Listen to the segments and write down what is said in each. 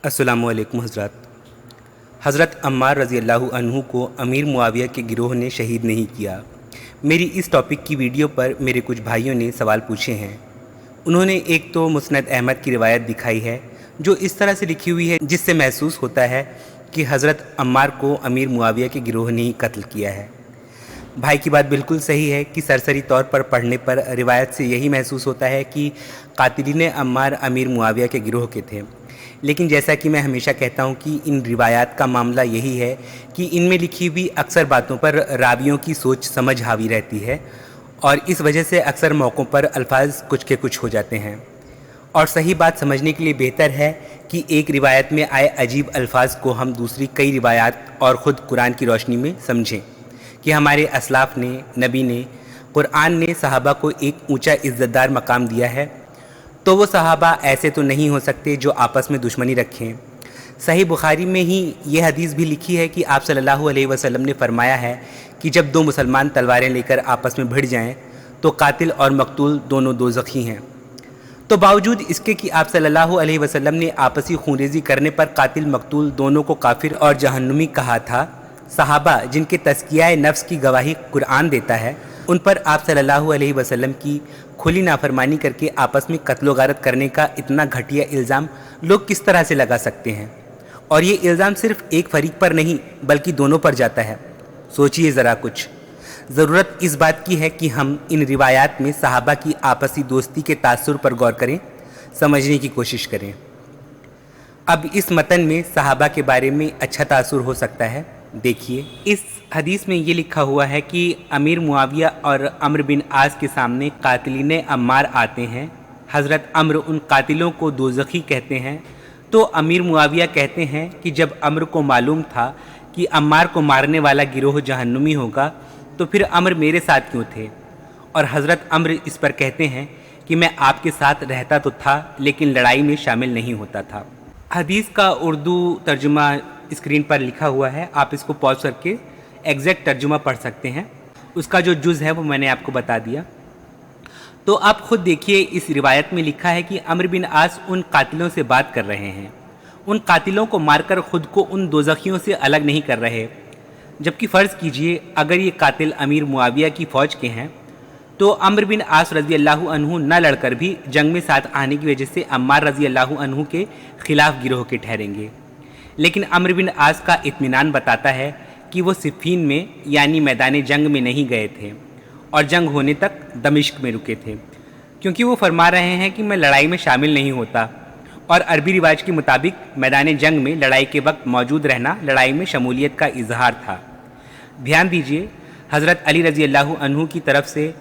अस्सलामुअलैकुम हज़रत अम्मार रज़ी अल्लाह अन्हु को अमीर मुआविया के गिरोह ने शहीद नहीं किया। मेरी इस टॉपिक की वीडियो पर मेरे कुछ भाइयों ने सवाल पूछे हैं। उन्होंने एक तो मुस्नद अहमद की रिवायत दिखाई है जो इस तरह से लिखी हुई है जिससे महसूस होता है कि हज़रत अम्मार को अमीर मुआविया के गिरोह ने ही कत्ल किया है। भाई की बात बिल्कुल सही है कि सरसरी तौर पर पढ़ने पर रिवायत से यही महसूस होता है कि कातिलीन अम्मार अमीर मुआविया के गिरोह के थे, लेकिन जैसा कि मैं हमेशा कहता हूं कि इन रिवायात का मामला यही है कि इनमें लिखी हुई अक्सर बातों पर रावियों की सोच समझ हावी रहती है और इस वजह से अक्सर मौक़ों पर अल्फाज कुछ के कुछ हो जाते हैं। और सही बात समझने के लिए बेहतर है कि एक रिवायत में आए अजीब अल्फाज को हम दूसरी कई रिवायात और ख़ुद कुरान की रोशनी में समझें कि हमारे असलाफ़ ने, नबी ने, कुरान ने सहाबा को एक ऊंचा इज़्ज़तदार मकाम दिया है, तो वो सहाबा ऐसे तो नहीं हो सकते जो आपस में दुश्मनी रखें। सही बुखारी में ही ये हदीस भी लिखी है कि आप सल्लल्लाहु अलैहि वसल्लम ने फरमाया है कि जब दो मुसलमान तलवारें लेकर आपस में भिड़ जाएं तो कातिल और मकतूल दोनों दोज़खी हैं। तो बावजूद इसके कि आप सल्लल्लाहु अलैहि वसल्लम ने आपसी खूनरेज़ी करने पर कातिल मकतूल दोनों को काफिर और जहन्नुमी कहा था, सहाबा जिनके तज़किया नफ्स की गवाही कुरान देता है, उन पर आप सल्लल्लाहु अलैहि वसल्लम की खुली नाफरमानी करके आपस में कत्ल गारत करने का इतना घटिया इल्ज़ाम लोग किस तरह से लगा सकते हैं। और ये इल्ज़ाम सिर्फ एक फरीक पर नहीं बल्कि दोनों पर जाता है। सोचिए ज़रा कुछ। ज़रूरत इस बात की है कि हम इन रिवायात में सहाबा की आपसी दोस्ती के तासुर पर गौर करें, समझने की कोशिश करें। अब इस मतन में सहाबा के बारे में अच्छा तासुर हो सकता है। देखिए, इस हदीस में ये लिखा हुआ है कि अमीर मुआविया और अम्र बिन आस के सामने कातिलीन अम्मार आते हैं। हज़रत अम्र उन कातिलों को दोज़खी कहते हैं। तो अमीर मुआविया कहते हैं कि जब अम्र को मालूम था कि अम्मार को मारने वाला गिरोह जहन्नुमी होगा तो फिर अम्र मेरे साथ क्यों थे। और हज़रत अम्र इस पर कहते हैं कि मैं आपके साथ रहता तो था लेकिन लड़ाई में शामिल नहीं होता था। हदीस का उर्दू तर्जुमा स्क्रीन पर लिखा हुआ है, आप इसको पॉज करके एग्जैक्ट तर्जुमा पढ़ सकते हैं। उसका जो जुज़ है वो मैंने आपको बता दिया। तो आप खुद देखिए, इस रिवायत में लिखा है कि अम्र बिन आस उन कातिलों से बात कर रहे हैं, उन कातिलों को मारकर खुद को उन दोज़खियों से अलग नहीं कर रहे। जबकि फ़र्ज़ कीजिए अगर ये कातिल अमीर मुआविया की फ़ौज के हैं तो अम्र बिन आस रज़ी अल्लाह अन्हु न लड़कर भी जंग में साथ आने की वजह से अम्मार रज़ी अल्लाह अन्हु के ख़िलाफ़ गिरोह के ठहरेंगे। लेकिन अम्र बिन आस का इत्मीनान बताता है कि वो सिफ़ीन में यानी मैदान जंग में नहीं गए थे और जंग होने तक दमिश्क में रुके थे, क्योंकि वो फरमा रहे हैं कि मैं लड़ाई में शामिल नहीं होता। और अरबी रिवाज के मुताबिक मैदान जंग में लड़ाई के वक्त मौजूद रहना लड़ाई में शमूलियत का इजहार था। ध्यान दीजिए, हज़रत अली रज़ी अल्लाह अन्हु की तरफ से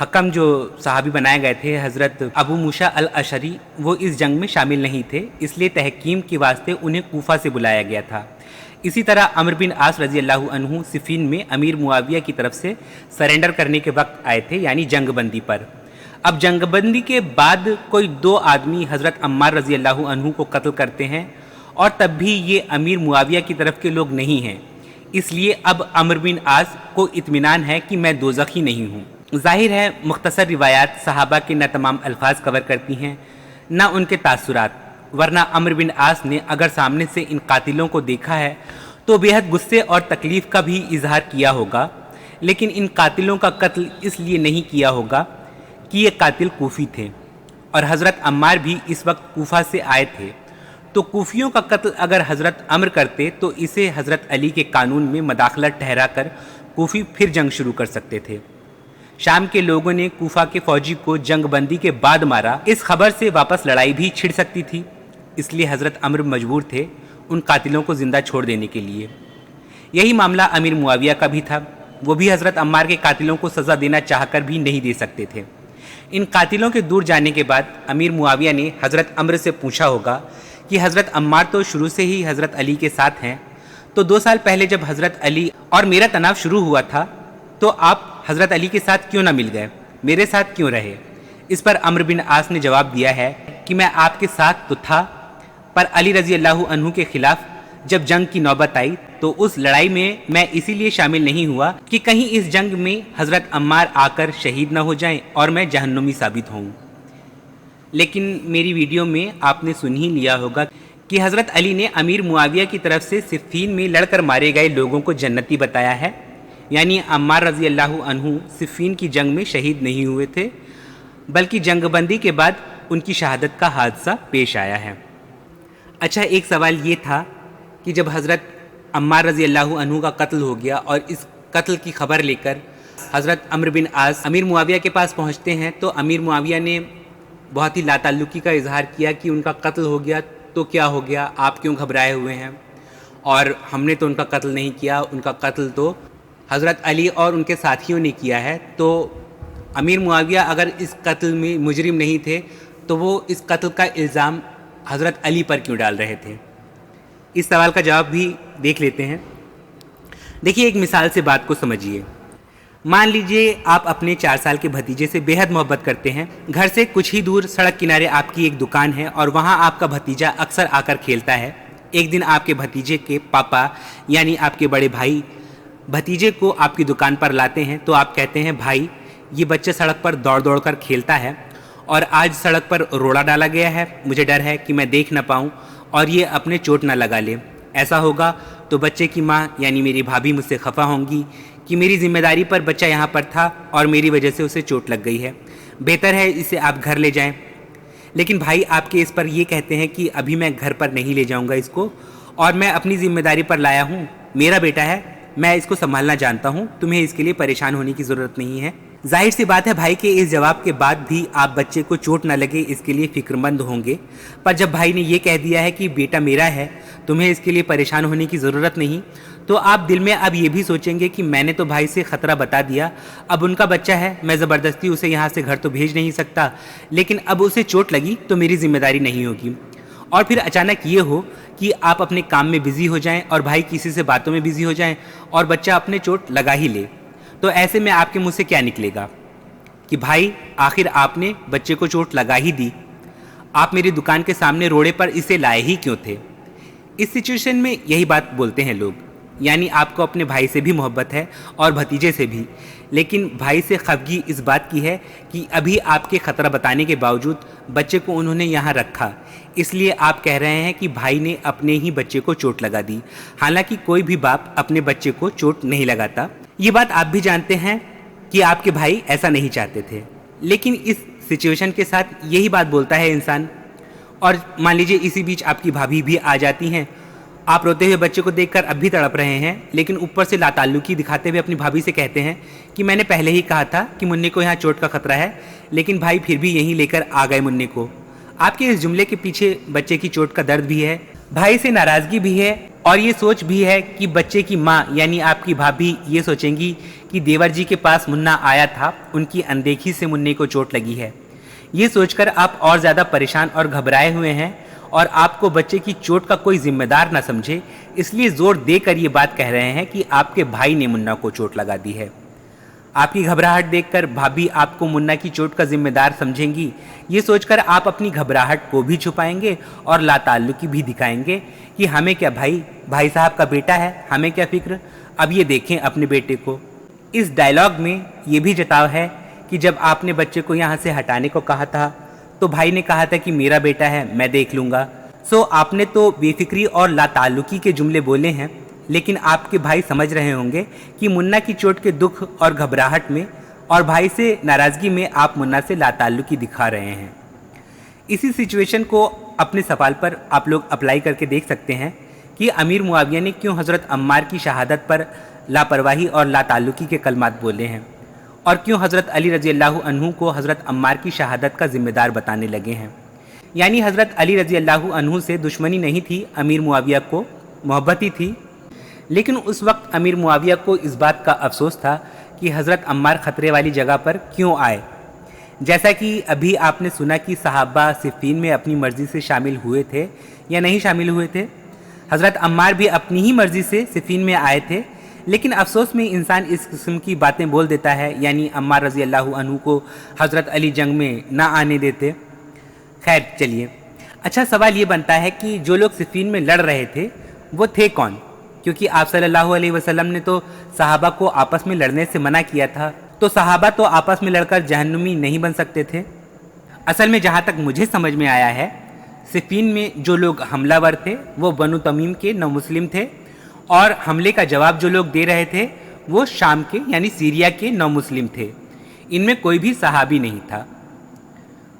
हकम जो सहाबी बनाए गए थे, हज़रत अबू मूसा अल अशरी, वो इस जंग में शामिल नहीं थे, इसलिए तहकीम के वास्ते उन्हें कूफा से बुलाया गया था। इसी तरह अम्र बिन आस रज़ी अल्लाह अन्हु सिफ़ीन में अमीर मुआविया की तरफ से सरेंडर करने के वक्त आए थे, यानी जंगबंदी पर। अब जंगबंदी के बाद कोई दो आदमी हज़रत अम्मार रज़ी अल्लाह अन्हु को कत्ल करते हैं और तब भी ये अमीर मुआविया की तरफ के लोग नहीं हैं। इसलिए अब अम्र बिन आस को इत्मीनान है कि मैं दोज़खी नहीं हूँ। ज़ाहिर है मुख्तसर रिवायात सहाबा के न तमाम अल्फाज कवर करती हैं न उनके तासुरात, वरना अम्र बिन आस ने अगर सामने से इन कातिलों को देखा है तो बेहद गुस्से और तकलीफ़ का भी इजहार किया होगा। लेकिन इन कातिलों का कत्ल इसलिए नहीं किया होगा कि ये कातिल कूफ़ी थे और हज़रत अम्मार भी इस वक्त कूफा से आए थे। तो कूफियों का कत्ल अगर हज़रत अम्र करते तो इसे हज़रत अली के कानून में मदाखलत ठहरा कर कूफी फिर जंग शुरू कर सकते थे। शाम के लोगों ने कूफा के फौजी को जंगबंदी के बाद मारा, इस खबर से वापस लड़ाई भी छिड़ सकती थी। इसलिए हज़रत अम्र मजबूर थे उन कातिलों को ज़िंदा छोड़ देने के लिए। यही मामला अमीर मुआविया का भी था। वो भी हज़रत अम्मार के कातिलों को सज़ा देना चाहकर भी नहीं दे सकते थे। इन कातिलों के दूर जाने के बाद अमीर मुआविया ने हज़रत अम्र से पूछा होगा कि हज़रत अम्मार तो शुरू से ही हज़रत अली के साथ हैं, तो 2 साल पहले जब हज़रत अली और मेरा तनाव शुरू हुआ था तो आप हज़रत अली के साथ क्यों ना मिल गए, मेरे साथ क्यों रहे। इस पर अम्र बिन आस ने जवाब दिया है कि मैं आपके साथ तो था, पर अली रज़ी अल्लाह अन्हु के ख़िलाफ़ जब जंग की नौबत आई तो उस लड़ाई में मैं इसीलिए शामिल नहीं हुआ कि कहीं इस जंग में हज़रत अम्मार आकर शहीद न हो जाएं और मैं जहन्नुमी साबित हूँ। लेकिन मेरी वीडियो में आपने सुन ही लिया होगा کہ حضرت علی نے امیر معاویہ کی طرف سے صفین میں لڑ کر مارے گئے لوگوں کو جنتی بتایا ہے، یعنی عمار رضی اللہ عنہ صفین کی جنگ میں شہید نہیں ہوئے تھے، بلکہ جنگ بندی کے بعد ان کی شہادت کا حادثہ پیش آیا ہے۔ اچھا، ایک سوال یہ تھا کہ جب حضرت عمار رضی اللہ عنہ کا قتل ہو گیا اور اس قتل کی خبر لے کر حضرت عمرو بن عاص امیر معاویہ کے پاس پہنچتے ہیں تو امیر معاویہ نے بہت ہی لاتعلقی کا اظہار کیا کہ ان کا قتل ہو گیا تو کیا ہو گیا، آپ کیوں گھبرائے ہوئے ہیں، اور ہم نے تو ان کا قتل نہیں کیا، ان کا قتل تو حضرت علی اور ان کے ساتھیوں نے کیا ہے۔ تو امیر معاویہ اگر اس قتل میں مجرم نہیں تھے تو وہ اس قتل کا الزام حضرت علی پر کیوں ڈال رہے تھے؟ اس سوال کا جواب بھی دیکھ لیتے ہیں۔ دیکھیے، ایک مثال سے بات کو سمجھیے۔ مان لیجئے آپ اپنے 4 سال کے بھتیجے سے بے حد محبت کرتے ہیں۔ گھر سے کچھ ہی دور سڑک کنارے آپ کی ایک دکان ہے اور وہاں آپ کا بھتیجا اکثر آ کر کھیلتا ہے۔ ایک دن آپ کے بھتیجے کے پاپا یعنی آپ کے بڑے بھائی بھتیجے کو آپ کی دکان پر لاتے ہیں تو آپ کہتے ہیں، بھائی یہ بچہ سڑک پر دوڑ دوڑ کر کھیلتا ہے اور آج سڑک پر روڑا ڈالا گیا ہے، مجھے ڈر ہے کہ میں دیکھ نہ پاؤں اور یہ اپنے چوٹ نہ لگا لے۔ ایسا ہوگا تو بچے کی ماں یعنی میری بھابھی مجھ سے خفا ہوں گی کہ میری ذمہ داری پر بچہ یہاں پر تھا اور میری وجہ سے اسے چوٹ لگ گئی ہے، بہتر ہے اسے آپ گھر لے جائیں۔ لیکن بھائی آپ کے اس پر یہ کہتے ہیں کہ ابھی میں گھر پر نہیں لے جاؤں گا اس کو، اور میں اپنی ذمہ داری پر لایا ہوں، میرا بیٹا ہے، میں اس کو سنبھالنا جانتا ہوں، تمہیں اس کے لیے پریشان ہونے کی ضرورت نہیں ہے۔ ظاہر سی بات ہے بھائی کے اس جواب کے بعد بھی آپ بچے کو چوٹ نہ لگے اس کے لیے فکر مند ہوں گے، پر جب بھائی نے یہ کہہ دیا ہے کہ بیٹا میرا ہے، تمہیں اس کے لیے پریشان ہونے کی ضرورت نہیں، تو آپ دل میں اب یہ بھی سوچیں گے کہ میں نے تو بھائی سے خطرہ بتا دیا، اب ان کا بچہ ہے، میں زبردستی اسے یہاں سے گھر تو بھیج نہیں سکتا، لیکن اب اسے چوٹ لگی تو میری ذمہ داری نہیں ہوگی۔ اور پھر اچانک یہ ہو کہ آپ اپنے کام میں بزی ہو جائیں اور بھائی کسی سے باتوں میں بزی ہو جائیں اور بچہ اپنے چوٹ لگا ہی لے، تو ایسے میں آپ کے منہ سے کیا نکلے گا کہ بھائی آخر آپ نے بچے کو چوٹ لگا ہی دی، آپ میری دکان کے سامنے روڑے پر اسے لائے ہی کیوں تھے؟ اس سچویشن میں یہی بات بولتے ہیں لوگ، یعنی آپ کو اپنے بھائی سے بھی محبت ہے اور بھتیجے سے بھی، لیکن بھائی سے خفگی اس بات کی ہے کہ ابھی آپ کے خطرہ بتانے کے باوجود بچے کو انہوں نے یہاں رکھا، اس لیے آپ کہہ رہے ہیں کہ بھائی نے اپنے ہی بچے کو چوٹ لگا دی، حالانکہ کوئی بھی باپ اپنے بچے کو چوٹ نہیں لگاتا۔ یہ بات آپ بھی جانتے ہیں کہ آپ کے بھائی ایسا نہیں چاہتے تھے، لیکن اس سچویشن کے ساتھ یہی بات بولتا ہے انسان۔ اور مان لیجئے اسی بیچ آپ کی بھابھی بھی آ جاتی ہیں، آپ روتے ہوئے بچے کو دیکھ کر اب بھی تڑپ رہے ہیں، لیکن اوپر سے لاتعلقی دکھاتے ہوئے اپنی بھابھی سے کہتے ہیں کہ میں نے پہلے ہی کہا تھا کہ منّے کو یہاں چوٹ کا خطرہ ہے، لیکن بھائی پھر بھی یہیں لے کر آ گئے منّے کو۔ آپ کے اس جملے کے پیچھے بچے کی چوٹ کا درد بھی ہے، بھائی سے ناراضگی بھی ہے، اور یہ سوچ بھی ہے کہ بچے کی ماں یعنی آپ کی بھابھی یہ سوچیں گی کہ دیور جی کے پاس منا آیا تھا، ان کی اندیکھی سے منّے کو چوٹ لگی ہے۔ یہ سوچ کر آپ اور زیادہ پریشان اور گھبرائے ہوئے ہیں، اور آپ کو بچے کی چوٹ کا کوئی ذمہ دار نہ سمجھے، اس لیے زور دے کر یہ بات کہہ رہے ہیں کہ آپ کے بھائی نے منا کو چوٹ لگا دی ہے۔ آپ کی گھبراہٹ دیکھ کر بھابھی آپ کو منا کی چوٹ کا ذمہ دار سمجھیں گی، یہ سوچ کر آپ اپنی گھبراہٹ کو بھی چھپائیں گے اور لاتعلقی بھی دکھائیں گے کہ ہمیں کیا، بھائی صاحب کا بیٹا ہے، ہمیں کیا فکر، اب یہ دیکھیں اپنے بیٹے کو۔ اس ڈائلاگ میں یہ بھی جتاؤ ہے کہ جب آپ نے بچے کو یہاں سے ہٹانے کو کہا تھا تو بھائی نے کہا تھا کہ میرا بیٹا ہے، میں دیکھ لوں گا۔ آپ نے تو بے فکری اور لاتعلقی کے جملے بولے ہیں، لیکن آپ کے بھائی سمجھ رہے ہوں گے کہ منا کی چوٹ کے دکھ اور گھبراہٹ میں اور بھائی سے ناراضگی میں آپ منا سے لاتعلقی دکھا رہے ہیں۔ اسی سچویشن کو اپنے سوال پر آپ لوگ اپلائی کر کے دیکھ سکتے ہیں کہ امیر معاویہ نے کیوں حضرت عمار کی شہادت پر لاپرواہی اور لاتعلقی کے کلمات بولے ہیں، اور کیوں حضرت علی رضی اللہ عنہ کو حضرت عمار کی شہادت کا ذمہ دار بتانے لگے ہیں۔ یعنی حضرت علی رضی اللہ عنہ سے دشمنی نہیں تھی، امیر معاویہ کو محبت ہی تھی، لیکن اس وقت امیر معاویہ کو اس بات کا افسوس تھا کہ حضرت عمار خطرے والی جگہ پر کیوں آئے۔ جیسا کہ ابھی آپ نے سنا کہ صحابہ صفین میں اپنی مرضی سے شامل ہوئے تھے یا نہیں شامل ہوئے تھے، حضرت عمار بھی اپنی ہی مرضی سے صفین میں آئے تھے، لیکن افسوس میں انسان اس قسم کی باتیں بول دیتا ہے، یعنی عمار رضی اللہ عنہ کو حضرت علی جنگ میں نہ آنے دیتے۔ خیر چلیے، اچھا سوال یہ بنتا ہے کہ جو لوگ صفین میں لڑ رہے تھے وہ تھے کون؟ کیونکہ آپ صلی اللہ علیہ وسلم نے تو صحابہ کو آپس میں لڑنے سے منع کیا تھا، تو صحابہ تو آپس میں لڑ کر جہنمی نہیں بن سکتے تھے۔ اصل میں جہاں تک مجھے سمجھ میں آیا ہے، सिफीन में जो लोग हमलावर थे वो बनु तमीम के नौ मुस्लिम थे, और हमले का जवाब जो लोग दे रहे थे वो शाम के यानी सीरिया के नौ मुस्लिम थे। इनमें कोई भी सहाबी नहीं था।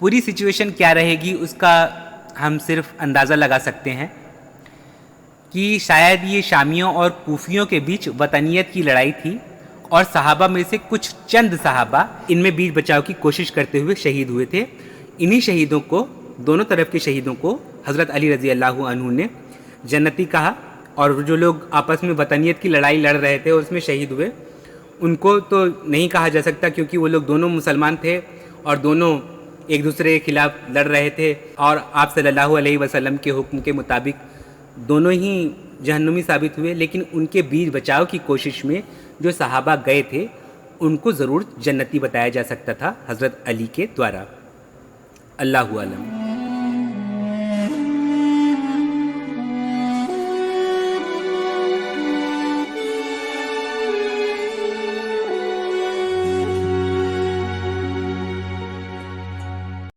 पूरी सिचुएशन क्या रहेगी उसका हम सिर्फ अंदाज़ा लगा सकते हैं कि शायद ये शामियों और कूफियों के बीच वतनियत की लड़ाई थी, और सहाबा में से कुछ चंद सहाबा इनमें बीच बचाव की कोशिश करते हुए शहीद हुए थे। इन्हीं शहीदों को, दोनों तरफ के शहीदों को हज़रत अली रज़ी अल्लाह अन्हु ने जन्नती कहा, और जो लोग आपस में वतनियत की लड़ाई लड़ रहे थे और उसमें शहीद हुए उनको तो नहीं कहा जा सकता, क्योंकि वो लोग दोनों मुसलमान थे और दोनों एक दूसरे के खिलाफ लड़ रहे थे, और आप सल्लल्लाहु अलैहि वसल्लम के हुक्म के मुताबिक दोनों ही जहन्नुमी साबित हुए। लेकिन उनके बीच बचाव की कोशिश में जो सहाबा गए थे उनको ज़रूर जन्नती बताया जा सकता था हज़रत अली के द्वारा। अल्लाहु अलम।